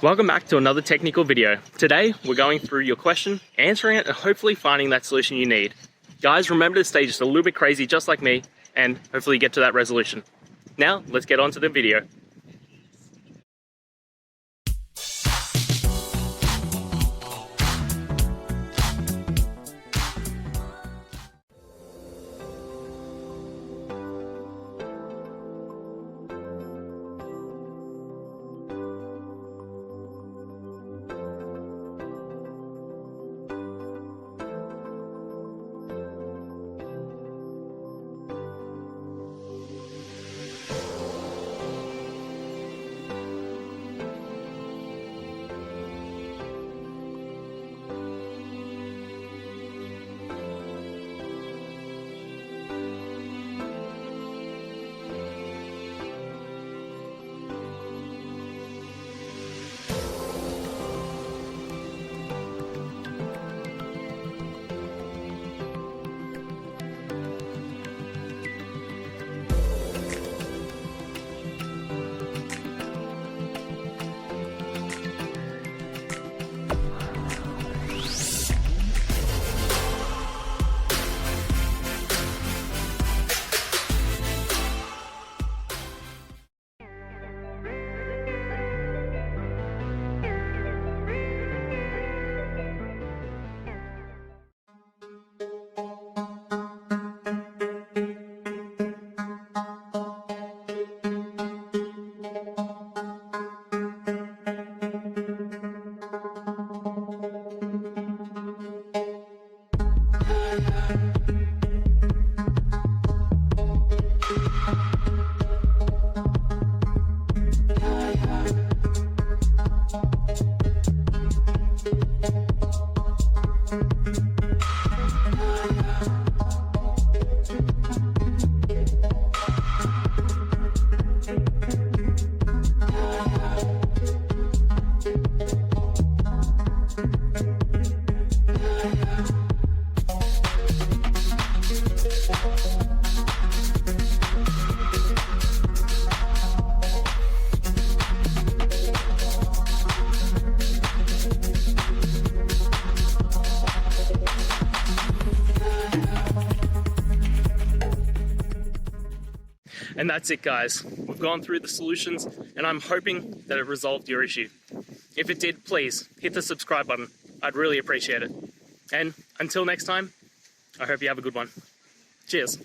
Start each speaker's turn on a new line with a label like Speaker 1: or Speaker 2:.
Speaker 1: Welcome back to another technical video. Today, we're going through your question, answering it, and hopefully finding that solution you need. Guys, remember to stay just a little bit crazy, just like me, and hopefully get to that resolution. Now, let's get on to the video. And that's it, guys. We've gone through the solutions and I'm hoping that it resolved your issue. If it did, please hit the subscribe button. I'd really appreciate it. And until next time, I hope you have a good one. Cheers.